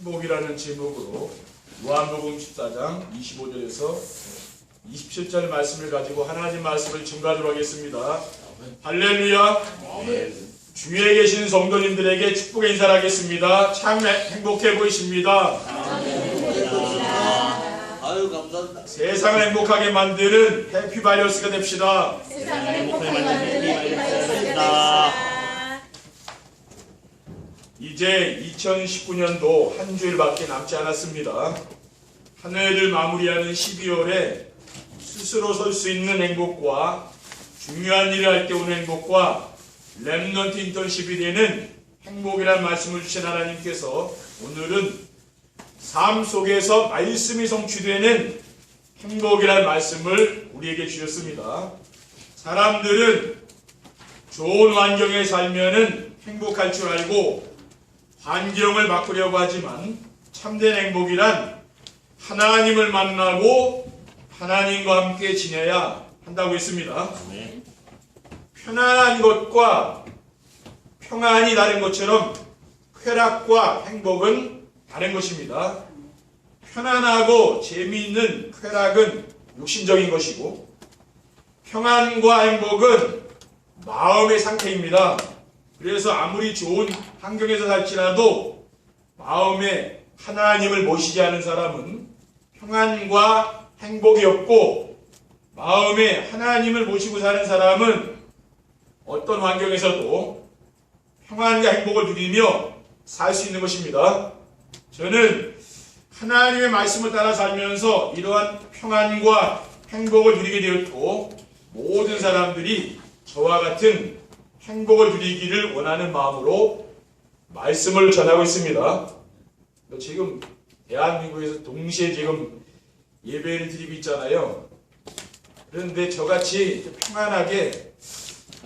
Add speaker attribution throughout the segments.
Speaker 1: 행복이라는 제목으로 요한복음 14장 25절에서 27절 말씀을 가지고 하나님 말씀을 증거하도록 하겠습니다. 할렐루야. 주위에 계신 성도님들에게 축복의 인사를 하겠습니다. 참 행복해 보이십니다.
Speaker 2: 아유, 감사합니다.
Speaker 1: 세상을 행복하게 만드는 해피바이러스가 됩시다.
Speaker 3: 세상을 행복하게 만드는 해피바이러스가 됩시다.
Speaker 1: 이제 2019년도 한 주일밖에 남지 않았습니다. 한 해를 마무리하는 12월에 스스로 설 수 있는 행복과 중요한 일을 할 때 오는 행복과 렘넌트 인턴십이 되는 행복이라는 말씀을 주신 하나님께서 오늘은 삶 속에서 말씀이 성취되는 행복이라는 말씀을 우리에게 주셨습니다. 사람들은 좋은 환경에 살면은 행복할 줄 알고 환경을 바꾸려고 하지만 참된 행복이란 하나님을 만나고 하나님과 함께 지내야 한다고 했습니다. 편안한 것과 평안이 다른 것처럼 쾌락과 행복은 다른 것입니다. 편안하고 재미있는 쾌락은 육신적인 것이고 평안과 행복은 마음의 상태입니다. 그래서 아무리 좋은 환경에서 살지라도 마음에 하나님을 모시지 않은 사람은 평안과 행복이 없고 마음에 하나님을 모시고 사는 사람은 어떤 환경에서도 평안과 행복을 누리며 살 수 있는 것입니다. 저는 하나님의 말씀을 따라 살면서 이러한 평안과 행복을 누리게 되었고 모든 사람들이 저와 같은 행복을 누리기를 원하는 마음으로 말씀을 전하고 있습니다. 지금 대한민국에서 동시에 지금 예배를 드리고 있잖아요. 그런데 저같이 평안하게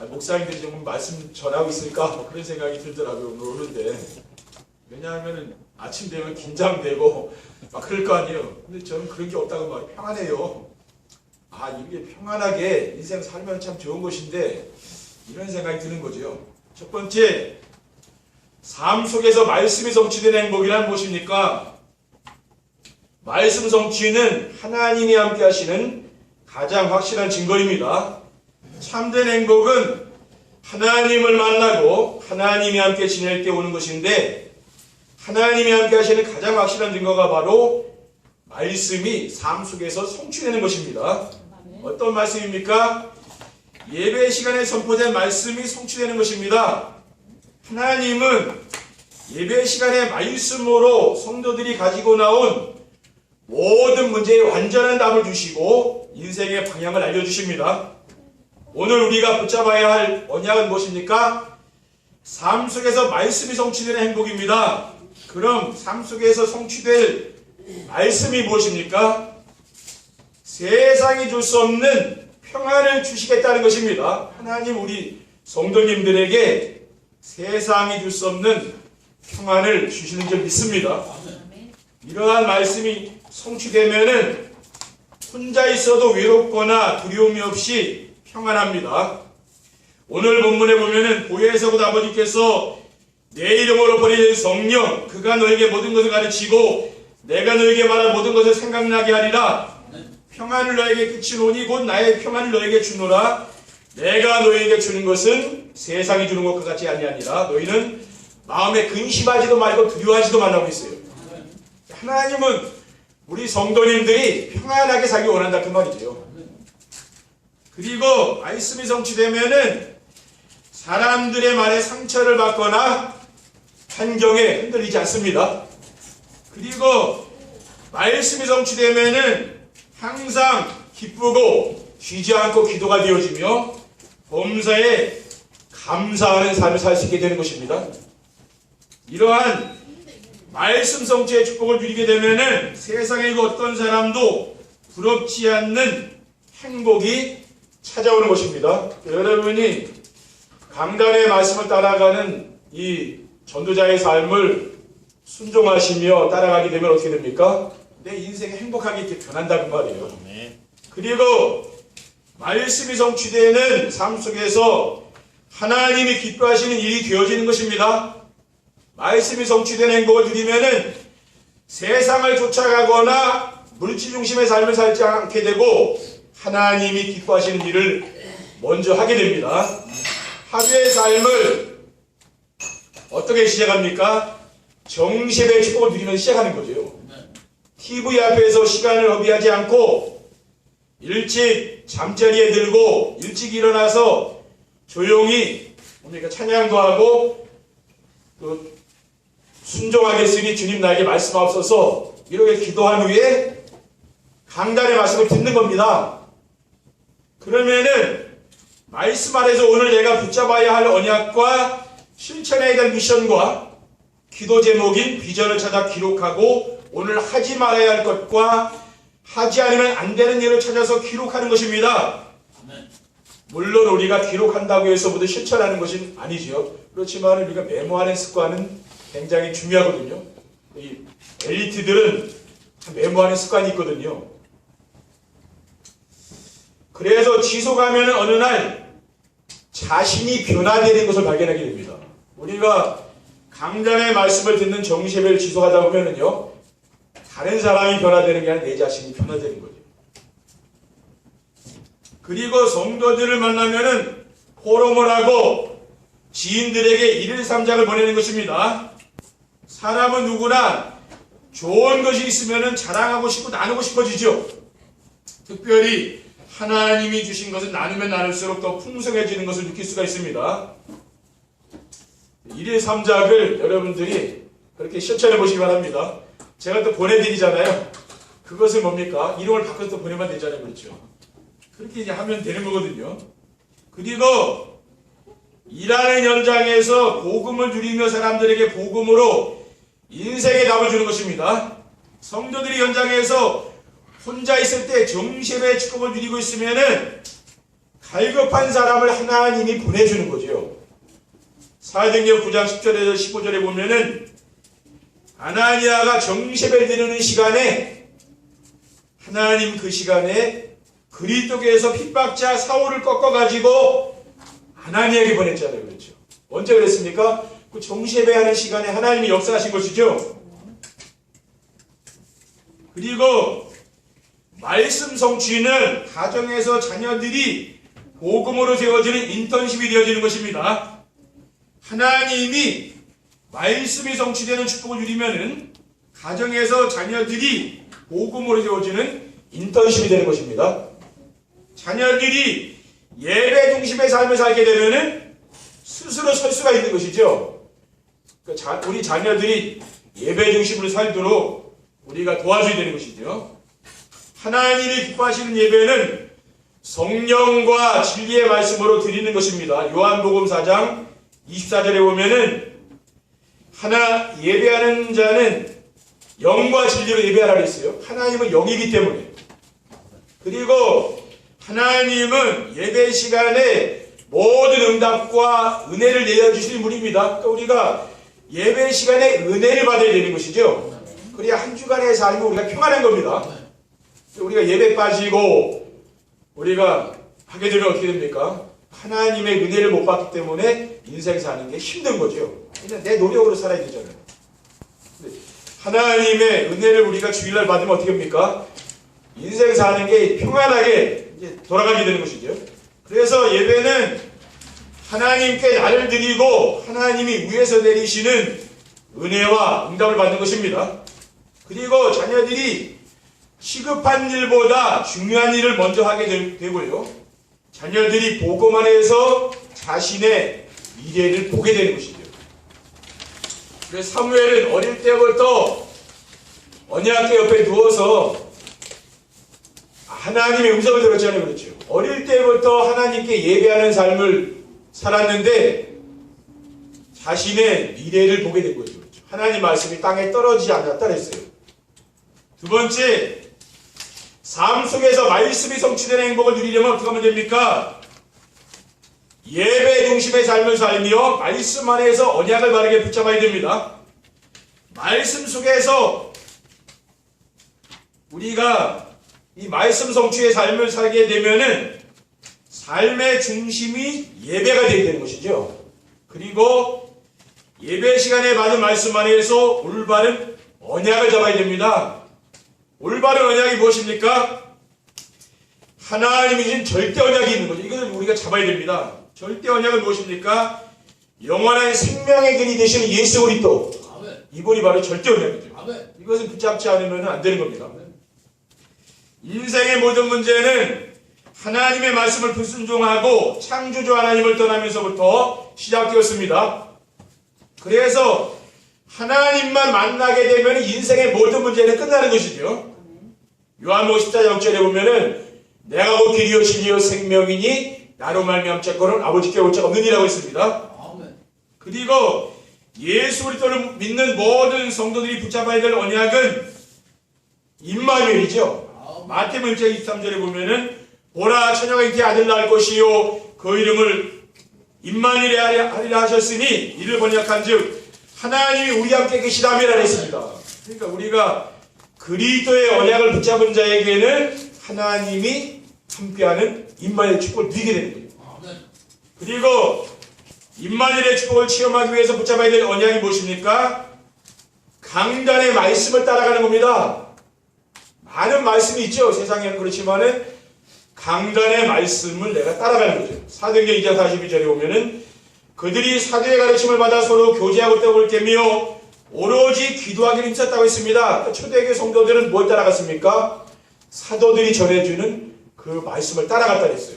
Speaker 1: 목사님들이 좀 말씀 전하고 있을까 그런 생각이 들더라고요. 오는데 왜냐하면 아침 되면 긴장되고 막 그럴 거 아니에요. 근데 저는 그런 게 없다고 말해요. 평안해요. 아, 이게 평안하게 인생 살면 참 좋은 것인데 이런 생각이 드는 거죠. 첫 번째, 삶 속에서 말씀이 성취되는 행복이란 무엇입니까? 말씀 성취는 하나님이 함께 하시는 가장 확실한 증거입니다. 참된 행복은 하나님을 만나고 하나님이 함께 지낼 때 오는 것인데 하나님이 함께 하시는 가장 확실한 증거가 바로 말씀이 삶 속에서 성취되는 것입니다. 어떤 말씀입니까? 예배 시간에 선포된 말씀이 성취되는 것입니다. 하나님은 예배 시간의 말씀으로 성도들이 가지고 나온 모든 문제에 완전한 답을 주시고 인생의 방향을 알려주십니다. 오늘 우리가 붙잡아야 할 언약은 무엇입니까? 삶 속에서 말씀이 성취되는 행복입니다. 그럼 삶 속에서 성취될 말씀이 무엇입니까? 세상이 줄 수 없는 평안을 주시겠다는 것입니다. 하나님 우리 성도님들에게 세상이 줄 수 없는 평안을 주시는 줄 믿습니다. 이러한 말씀이 성취되면은 혼자 있어도 외롭거나 두려움이 없이 평안합니다. 오늘 본문에 보면은 보혜사곧 아버지께서 내 이름으로 보내신 성령 그가 너에게 모든 것을 가르치고 내가 너에게 말한 모든 것을 생각나게 하리라. 평안을 너에게 끼치노니 곧 나의 평안을 너에게 주노라. 내가 너에게 주는 것은 세상이 주는 것과 같이 아니하니라. 너희는 마음에 근심하지도 말고 두려워하지도 말라고 했어요. 하나님은 우리 성도님들이 평안하게 살기 원한다 그 말이죠. 그리고 말씀이 성취되면은 사람들의 말에 상처를 받거나 환경에 흔들리지 않습니다. 그리고 말씀이 성취되면은 항상 기쁘고 쉬지 않고 기도가 되어지며 범사에 감사하는 삶을 살 수 있게 되는 것입니다. 이러한 말씀 성취의 축복을 누리게 되면은 세상에 그 어떤 사람도 부럽지 않는 행복이 찾아오는 것입니다. 여러분이 강단의 말씀을 따라가는 이 전도자의 삶을 순종하시며 따라가게 되면 어떻게 됩니까? 내 인생이 행복하게 이렇게 변한다는 말이에요. 그리고 말씀이 성취되는 삶 속에서 하나님이 기뻐하시는 일이 되어지는 것입니다. 말씀이 성취되는 행복을 누리면은 세상을 쫓아가거나 물질 중심의 삶을 살지 않게 되고 하나님이 기뻐하시는 일을 먼저 하게 됩니다. 하루의 삶을 어떻게 시작합니까? 정시의 축복을 누리면서 시작하는 거죠. TV 앞에서 시간을 허비하지 않고 일찍 잠자리에 들고 일찍 일어나서 조용히 찬양도 하고 또 순종하겠으니 주님 나에게 말씀하옵소서 이렇게 기도한 후에 강단의 말씀을 듣는 겁니다. 그러면은 말씀 안에서 오늘 내가 붙잡아야 할 언약과 실천해야 될 미션과 기도 제목인 비전을 찾아 기록하고 오늘 하지 말아야 할 것과 하지 않으면 안 되는 일을 찾아서 기록하는 것입니다. 물론 우리가 기록한다고 해서 모두 실천하는 것은 아니지요. 그렇지만 우리가 메모하는 습관은 굉장히 중요하거든요. 이 엘리트들은 메모하는 습관이 있거든요. 그래서 지속하면 어느 날 자신이 변화되는 것을 발견하게 됩니다. 우리가 강단의 말씀을 듣는 정시예배를 지속하다 보면은요, 다른 사람이 변화되는 게 아니라 내 자신이 변화되는 거죠. 그리고 성도들을 만나면은 포럼을 하고 지인들에게 1일 3장을 보내는 것입니다. 사람은 누구나 좋은 것이 있으면은 자랑하고 싶고 나누고 싶어지죠. 특별히 하나님이 주신 것은 나누면 나눌수록 더 풍성해지는 것을 느낄 수가 있습니다. 1일 3장을 여러분들이 그렇게 실천해 보시기 바랍니다. 제가 또 보내드리잖아요. 그것을 뭡니까? 이름을 바꿔서 또 보내면 되잖아요. 그렇죠? 그렇게 이제 하면 되는 거거든요. 그리고 일하는 현장에서 복음을 누리며 사람들에게 복음으로 인생의 답을 주는 것입니다. 성도들이 현장에서 혼자 있을 때 정시예배의 축복을 누리고 있으면은 갈급한 사람을 하나님이 보내주는 거죠. 사도행전 9장 10절에서 15절에 보면은 아나니아가 정시예배를 드리는 시간에 하나님 그 시간에 그리스도께서 핍박자 사울을 꺾어가지고 아나니아에게 보냈잖아요. 그렇죠? 언제 그랬습니까? 그 정시예배하는 시간에 하나님이 역사하신 것이죠. 그리고 말씀 성취는 가정에서 자녀들이 복음으로 세워지는 인턴십이 되어지는 것입니다. 하나님이 말씀이 성취되는 축복을 누리면은 가정에서 자녀들이 복음으로 세워지는 인턴십이 되는 것입니다. 자녀들이 예배 중심의 삶을 살게 되면은 스스로 설 수가 있는 것이죠. 우리 자녀들이 예배 중심으로 살도록 우리가 도와줘야 되는 것이죠. 하나님이 기뻐하시는 예배는 성령과 진리의 말씀으로 드리는 것입니다. 요한복음 4장 24절에 보면은 예배하는 자는 영과 진리로 예배하라고 했어요. 하나님은 영이기 때문에. 그리고 하나님은 예배 시간에 모든 응답과 은혜를 내려주시는 분입니다. 그러니까 우리가 예배 시간에 은혜를 받아야 되는 것이죠. 그래야 한 주간의 삶이 우리가 평안한 겁니다. 우리가 예배 빠지고 우리가 하게 되면 어떻게 됩니까? 하나님의 은혜를 못 받기 때문에 인생 사는 게 힘든 거죠. 그냥 내 노력으로 살아야 되잖아요. 하나님의 은혜를 우리가 주일날 받으면 어떻게 합니까? 인생 사는 게 평안하게 이제 돌아가게 되는 것이죠. 그래서 예배는 하나님께 나를 드리고 하나님이 위에서 내리시는 은혜와 응답을 받는 것입니다. 그리고 자녀들이 시급한 일보다 중요한 일을 먼저 하게 되고요. 자녀들이 복음 안에서 자신의 미래를 보게 되는 것이죠. 그래서 사무엘은 어릴 때부터 언약궤 옆에 누워서 하나님의 음성을 들었잖아요. 그렇죠. 어릴 때부터 하나님께 예배하는 삶을 살았는데 자신의 미래를 보게 된 거죠. 그렇죠. 하나님 말씀이 땅에 떨어지지 않았다 그랬어요. 두 번째, 삶 속에서 말씀이 성취되는 행복을 누리려면 어떻게 하면 됩니까? 예배 중심의 삶을 살며 말씀 안에서 언약을 바르게 붙잡아야 됩니다. 말씀 속에서 우리가 이 말씀 성취의 삶을 살게 되면은 삶의 중심이 예배가 되게 되는 것이죠. 그리고 예배 시간에 받은 말씀 안에서 올바른 언약을 잡아야 됩니다. 올바른 언약이 무엇입니까? 하나님이 주신 절대 언약이 있는 거죠. 이것을 우리가 잡아야 됩니다. 절대 언약은 무엇입니까? 영원한 생명의 근이 되시는 예수 그리스도. 이분이 바로 절대 언약이죠. 이것을 붙잡지 않으면 안 되는 겁니다. 인생의 모든 문제는 하나님의 말씀을 불순종하고 창조주 하나님을 떠나면서부터 시작되었습니다. 그래서 하나님만 만나게 되면 인생의 모든 문제는 끝나는 것이죠. 요한복음 14장 6절에 보면은 내가 곧 길이요 진리요 생명이니 나로 말미암 자고는 아버지께 올 자가 없느니라고 했습니다. 그리고 예수 그리스도를 믿는 모든 성도들이 붙잡아야 될 언약은 임마누엘이죠. 마태복음 1장 23절에 보면은 보라 처녀가 잉태 아들 낳을 것이요 그 이름을 임마누엘이 하리라 하셨으니 이를 번역한즉 하나님이 우리와 함께 계시다미라 했습니다. 그러니까 우리가 그리스도의 언약을 붙잡은 자에게는 하나님이 함께하는 임마누엘의 축복을 누리게 되는 거예요. 그리고 임마누엘의 축복을 체험하기 위해서 붙잡아야 될 언약이 무엇입니까? 강단의 말씀을 따라가는 겁니다. 많은 말씀이 있죠. 세상에는 그렇지만은 강단의 말씀을 내가 따라가는 거죠. 사도행전 2장 42절에 보면은 그들이 사도의 가르침을 받아 서로 교제하고 떡을 깨며 오로지 기도하기를 힘썼다고 했습니다. 초대교회 성도들은 뭘 따라갔습니까? 사도들이 전해주는 그 말씀을 따라갔다 했어요.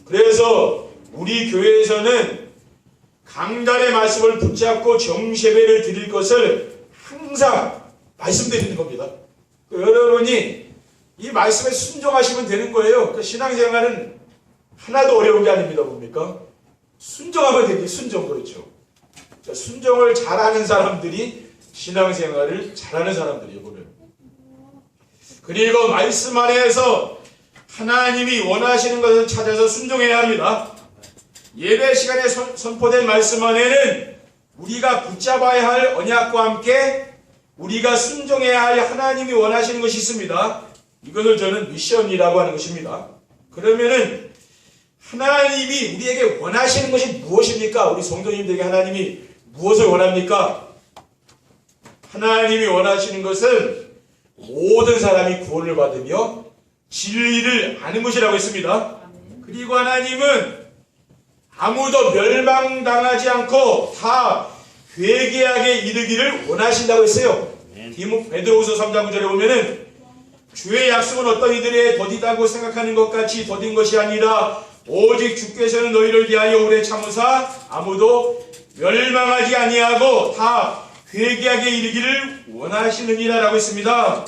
Speaker 1: 그래서 우리 교회에서는 강단의 말씀을 붙잡고 정세배를 드릴 것을 항상 말씀드리는 겁니다. 여러분이 이 말씀에 순종하시면 되는 거예요. 신앙생활은 하나도 어려운 게 아닙니다. 뭡니까? 순종하면 됩니다. 순종. 그렇죠. 순종을 잘하는 사람들이 신앙생활을 잘하는 사람들이에요. 보면. 그리고 말씀 안에서 하나님이 원하시는 것을 찾아서 순종해야 합니다. 예배 시간에 선포된 말씀 안에는 우리가 붙잡아야 할 언약과 함께 우리가 순종해야 할 하나님이 원하시는 것이 있습니다. 이것을 저는 미션이라고 하는 것입니다. 그러면은 하나님이 우리에게 원하시는 것이 무엇입니까? 우리 성도님들에게 하나님이 무엇을 원합니까? 하나님이 원하시는 것은 모든 사람이 구원을 받으며 진리를 아는 것이라고 했습니다. 그리고 하나님은 아무도 멸망당하지 않고 다 회개하게 이르기를 원하신다고 했어요. 베드로후서 3장 9절에 보면은 주의 약속은 어떤 이들의 더디다고 생각하는 것 같이 더딘 것이 아니라 오직 주께서는 너희를 위하여 오래 참으사 아무도 멸망하지 아니하고 다 회개하게 이르기를 원하시느니라 라고 했습니다.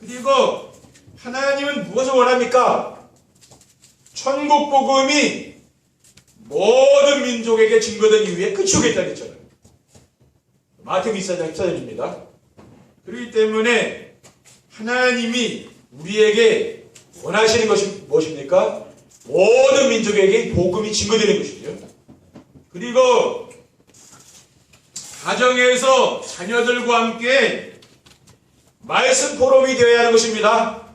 Speaker 1: 그리고 하나님은 무엇을 원합니까? 천국 복음이 모든 민족에게 증거된 이후에 끝이 오겠다 했잖아요. 마태복음 24장 14절입니다. 그렇기 때문에 하나님이 우리에게 원하시는 것이 무엇입니까? 모든 민족에게 복음이 증거되는 것이죠. 그리고 가정에서 자녀들과 함께 말씀 포럼이 되어야 하는 것입니다.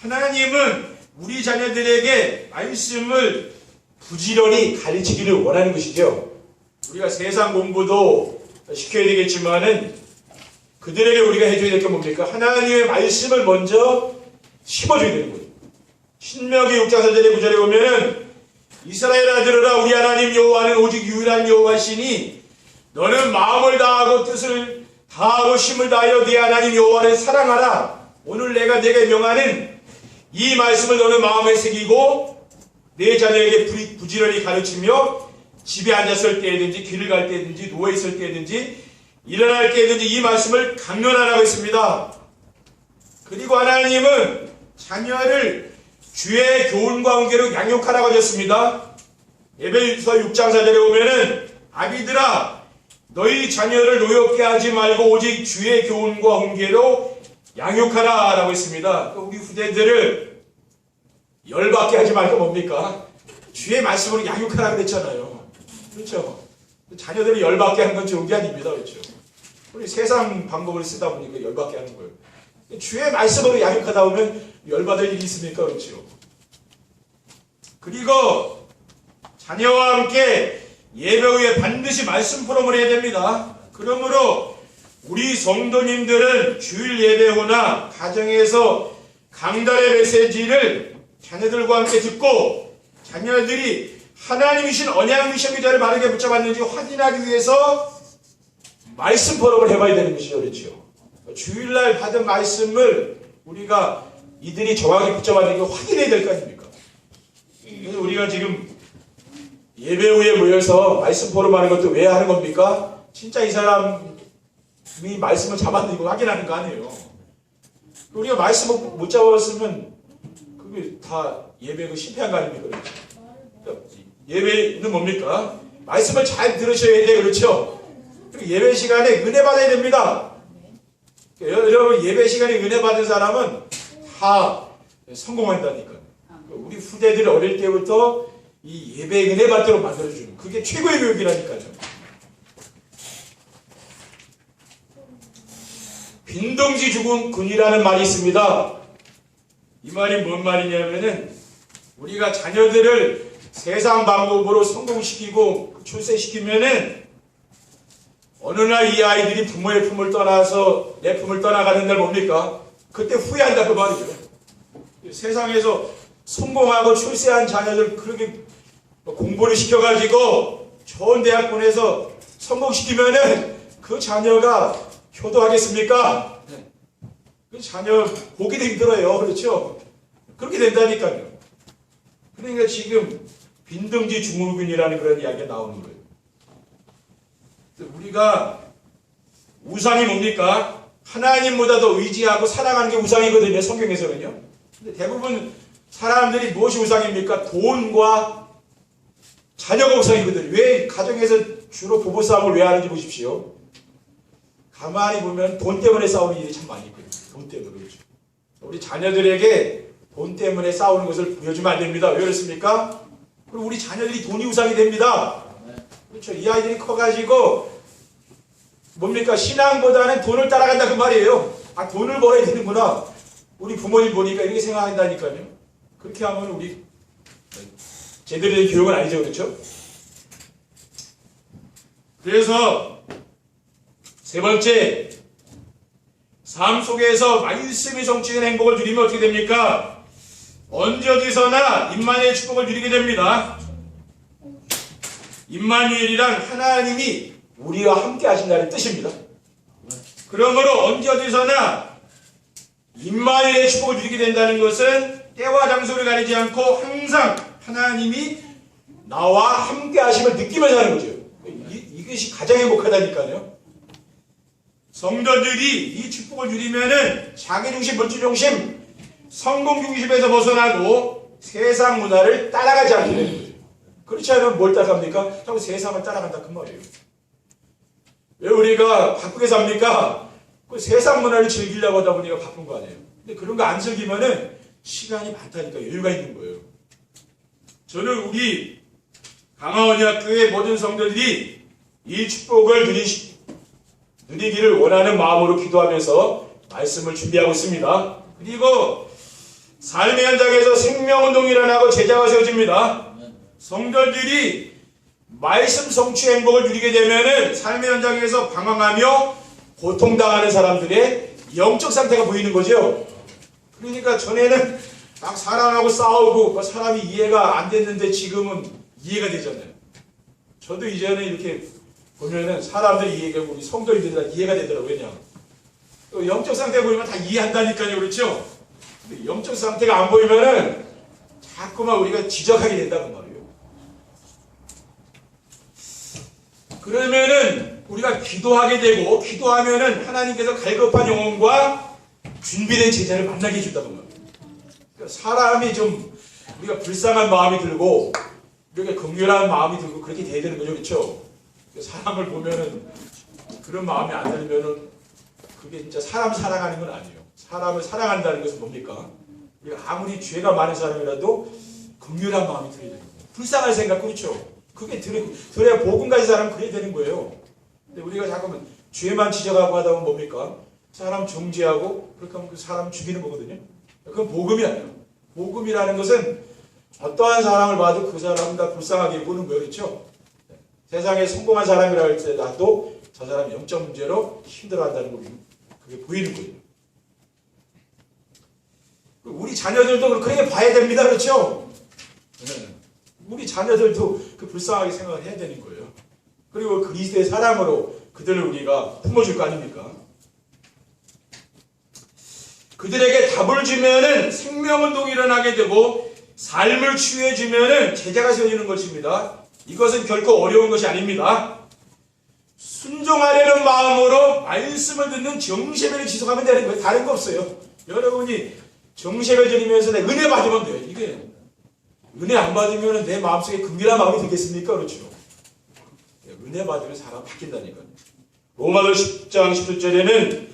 Speaker 1: 하나님은 우리 자녀들에게 말씀을 부지런히 가르치기를 원하는 것이죠. 우리가 세상 공부도 시켜야 되겠지만은 그들에게 우리가 해줘야 될 게 뭡니까? 하나님의 말씀을 먼저 심어줘야 되는 거예요. 신명기 6장 4절의 9절에 보면은 이스라엘아 들으라 우리 하나님 여호와는 오직 유일한 여호와시니 너는 마음을 다하고 뜻을 다하고 힘을 다하여 네 하나님 여호와를 사랑하라. 오늘 내가 네게 명하는 이 말씀을 너는 마음에 새기고 내 자녀에게 부지런히 가르치며 집에 앉았을 때든지 길을 갈 때든지 누워있을 때든지 일어날 때든지 이 말씀을 강론하라고 했습니다. 그리고 하나님은 자녀를 주의 교훈과 훈계로 양육하라고 하셨습니다. 에베소서 6장 4절에 보면은 아비들아 너희 자녀를 노엽게 하지 말고 오직 주의 교훈과 훈계로 양육하라 라고 했습니다. 우리 후대들을 열받게 하지 말고 뭡니까? 주의 말씀으로 양육하라고 그랬잖아요. 그렇죠? 자녀들을 열받게 하는 건 좋은 게 아닙니다. 그렇죠? 우리 세상 방법을 쓰다 보니까 열받게 하는 거예요. 주의 말씀으로 양육하다 보면 열받을 일이 있습니까? 그렇죠? 그리고 자녀와 함께 예배 후에 반드시 말씀 포럼을 해야 됩니다. 그러므로 우리 성도님들은 주일 예배거나 가정에서 강단의 메시지를 자녀들과 함께 듣고 자녀들이 하나님이신 언약 미션 기자를 바르게 붙잡았는지 확인하기 위해서 말씀 포럼을 해봐야 되는 것이죠. 그렇죠? 주일날 받은 말씀을 우리가 이들이 정확히 붙잡았는지 확인해야 될 거 아닙니까? 그래서 우리가 지금 예배 후에 모여서 말씀 포럼 하는 것도 왜 하는 겁니까? 진짜 이 사람이 말씀을 잡았는지 이거 확인하는 거 아니에요. 우리가 말씀을 못 잡았으면 그게 다 예배가 실패한 거 아닙니까? 그렇죠? 예배는 뭡니까? 말씀을 잘 들으셔야 돼. 그렇죠? 그리고 예배 시간에 은혜 받아야 됩니다. 여러분 예배 시간에 은혜 받은 사람은 다 성공한다니까요. 우리 후대들이 어릴 때부터 이 예배의 은혜 받도록 만들어주는 그게 최고의 교육이라니까요. 빈둥지 죽은 군이라는 말이 있습니다. 이 말이 뭔 말이냐면은 우리가 자녀들을 세상 방법으로 성공시키고 출세시키면은 어느 날 이 아이들이 부모의 품을 떠나서 내 품을 떠나가는 날 뭡니까? 그때 후회한다 그 말이죠. 세상에서 성공하고 출세한 자녀들 그렇게 공부를 시켜가지고 좋은 대학 보내서 성공시키면은 그 자녀가 효도하겠습니까? 그 자녀 보기도 힘들어요. 그렇죠? 그렇게 된다니까요. 그러니까 지금 빈둥지 중후군이라는 그런 이야기가 나오는 거예요. 우리가 우상이 뭡니까? 하나님보다 더 의지하고 사랑하는 게 우상이거든요. 성경에서는요. 근데 대부분 사람들이 무엇이 우상입니까? 돈과 자녀가 우상이거든요. 왜 가정에서 주로 부부싸움을 왜 하는지 보십시오. 가만히 보면 돈 때문에 싸우는 일이 참 많이 있거든요. 돈 때문에. 그렇죠. 우리 자녀들에게 돈 때문에 싸우는 것을 보여주면 안 됩니다. 왜 그렇습니까? 그리고 우리 자녀들이 돈이 우상이 됩니다. 그렇죠. 이 아이들이 커가지고 뭡니까? 신앙보다는 돈을 따라간다 그 말이에요. 아, 돈을 벌어야 되는구나. 우리 부모님 보니까 이렇게 생각한다니까요. 그렇게 하면 우리 제대로 된 교육은 아니죠. 그렇죠? 그래서 세 번째, 삶 속에서 말씀이 성취된 행복을 누리면 어떻게 됩니까? 언제 어디서나 임마누엘의 축복을 누리게 됩니다. 임마누엘이란 하나님이 우리와 함께 하신다는 뜻입니다. 그러므로 언제 어디서나 임마누엘의 축복을 누리게 된다는 것은 때와 장소를 가리지 않고 항상 하나님이 나와 함께 하심을 느끼면서 하는 거죠. 이것이 가장 행복하다니까요. 성도들이 이 축복을 누리면은 자기중심, 물질중심, 성공중심에서 벗어나고 세상 문화를 따라가지 않게 되는 거죠. 그렇지 않으면 뭘 따라갑니까? 자꾸 세상을 따라간다 그 말이에요. 왜 우리가 바쁘게 삽니까? 그 세상 문화를 즐기려고 하다 보니까 바쁜 거 아니에요. 근데 그런 거 안 즐기면은 시간이 많다니까 여유가 있는 거예요. 저는 우리 강화언약교회 모든 성도들이 이 축복을 누리기를 원하는 마음으로 기도하면서 말씀을 준비하고 있습니다. 그리고 삶의 현장에서 생명운동이 일어나고 제자가 세워집니다. 성도들이 말씀 성취 행복을 누리게 되면은 삶의 현장에서 방황하며 고통당하는 사람들의 영적 상태가 보이는 거죠. 그러니까 전에는 막 사람하고 싸우고 사람이 이해가 안 됐는데 지금은 이해가 되잖아요. 저도 이제는 이렇게 보면은 사람들이 이해하고 우리 성도들이 다 이해가 되더라고요. 왜냐? 영적 상태 보이면 다 이해한다니까요. 그렇죠? 근데 영적 상태가 안 보이면은 자꾸만 우리가 지적하게 된다는 말이에요. 그러면은 우리가 기도하게 되고 기도하면은 하나님께서 갈급한 영혼과 준비된 제자를 만나게 해준다는 말이에요. 그러니까 사람이 좀 우리가 불쌍한 마음이 들고 이렇게 긍휼한 마음이 들고 그렇게 돼야 되는 거죠. 그렇죠? 사람을 보면은 그런 마음이 안 들면은 그게 진짜 사람 사랑하는 건 아니에요. 사람을 사랑한다는 것은 뭡니까? 우리가 아무리 죄가 많은 사람이라도 긍휼한 마음이 들어야 되는 거예요. 불쌍할 생각, 그렇죠? 그게 들어야 복음 가진 사람은 그래야 되는 거예요. 근데 우리가 잠깐만 죄만 지적하고 하다 보면 뭡니까? 사람 정죄하고 그렇게 하면 그 사람 죽이는 거거든요. 그건 복음이 아니에요. 복음이라는 것은 어떠한 사람을 봐도 그 사람은 다 불쌍하게 보는 거예요. 그렇죠? 세상에 성공한 사람이라 할지라도 저 사람 영적 문제로 힘들어한다는 거 그게 보이는 거예요. 우리 자녀들도 그렇게 봐야 됩니다. 그렇죠? 네. 우리 자녀들도 그 불쌍하게 생각을 해야 되는 거예요. 그리고 그리스도의 사랑으로 그들을 우리가 품어줄 거 아닙니까? 그들에게 답을 주면은 생명운동이 일어나게 되고 삶을 치유해 주면은 제자가 세워지는 것입니다. 이것은 결코 어려운 것이 아닙니다. 순종하려는 마음으로 말씀을 듣는 정세배를 지속하면 되는 거예요. 다른 거 없어요. 여러분이 정세배 드리면서 내 은혜 받으면 돼요. 이게 은혜 안 받으면 내 마음속에 긍휼한 마음이 들겠습니까? 그렇죠. 은혜 받으면 사람 바뀐다니까요. 로마서 10장 17절에는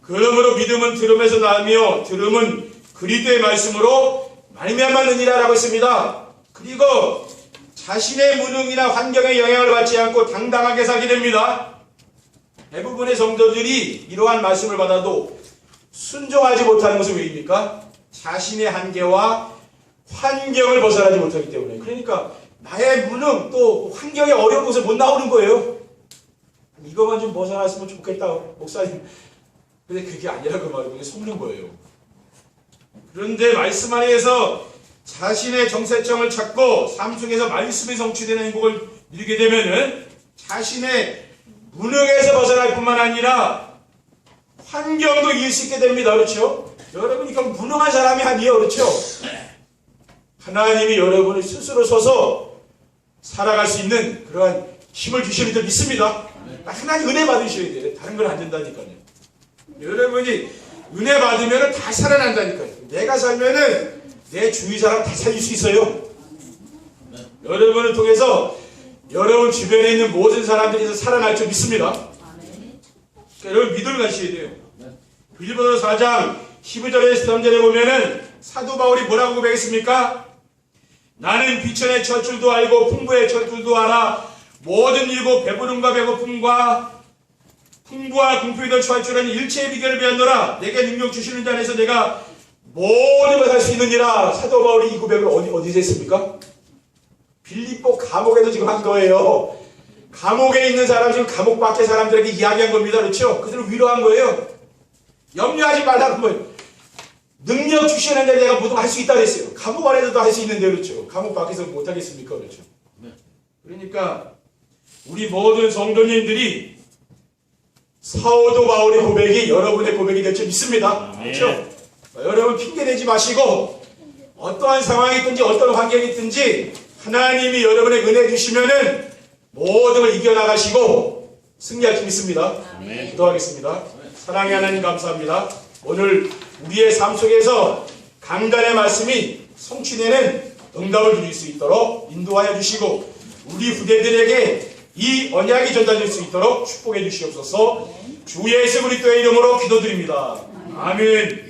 Speaker 1: 그러므로 믿음은 들음에서 나며 들음은 그리스도의 말씀으로 말미암았느니라 라고 했습니다. 그리고 자신의 무능이나 환경에 영향을 받지 않고 당당하게 살게 됩니다. 대부분의 성도들이 이러한 말씀을 받아도 순종하지 못하는 것은 왜입니까? 자신의 한계와 환경을 벗어나지 못하기 때문에. 그러니까 나의 무능 또 환경의 어려운 곳을 못 나오는 거예요. 이것만 좀 벗어났으면 좋겠다 목사님. 근데 그게 아니라고 말하고 속는 거예요. 그런데 말씀 안에서 자신의 정체성을 찾고 삶 속에서 말씀이 성취되는 행복을 누리게 되면은 자신의 무능에서 벗어날 뿐만 아니라 환경도 이길 수 있게 됩니다. 그렇죠? 여러분이 그럼 무능한 사람이 아니에요. 그렇죠? 하나님이 여러분을 스스로 서서 살아갈 수 있는 그러한 힘을 주시는 줄 믿습니다. 하나님 은혜 받으셔야 돼요. 다른 건 안 된다니까요. 여러분이 은혜 받으면 다 살아난다니까요. 내가 살면은 내 주위 사람 다 살릴 수 있어요. 여러분을 통해서 여러분 주변에 있는 모든 사람들이 살아날 줄 믿습니다. 그러니까 여러분 믿음을 가지셔야 돼요. 빌립보서 4장 12절에 13절에 보면은 사도 바울이 뭐라고 고백했습니까? 나는 비천의 철줄도 알고 풍부의 철줄도 알아 모든 일고 배부름과 배고픔과 풍부와 궁핍에 처할 줄 아는 일체의 비결을 배웠노라. 내게 능력 주시는 자 안에서 내가 모든 걸 할 수 있느니라. 사도 바울이 이 고백을 어디서 했습니까? 빌립보 감옥에서 지금 한 거예요. 감옥에 있는 사람 지금 감옥 밖의 사람들에게 이야기한 겁니다. 그렇죠? 그들을 위로한 거예요. 염려하지 말라는 거예요. 능력 주시는 데 내가 모든 걸 할 수 있다 그랬어요. 감옥 안에서도 할 수 있는데 그렇죠. 감옥 밖에서 못 하겠습니까? 그렇죠. 그러니까 우리 모든 성도님들이 사도 바울의 고백이 여러분의 고백이 될 줄 믿습니다. 그렇죠? 여러분 핑계대지 마시고 어떠한 상황이 있든지 어떤 환경이 있든지 하나님이 여러분의 은혜 주시면은 모든 걸 이겨나가시고 승리할 줄 믿습니다. 기도하겠습니다. 사랑의 하나님 감사합니다. 오늘 우리의 삶 속에서 강단의 말씀이 성취되는 응답을 누릴 수 있도록 인도하여 주시고 우리 후대들에게 이 언약이 전달될 수 있도록 축복해 주시옵소서. 주 예수 그리스도의 이름으로 기도드립니다. 아멘.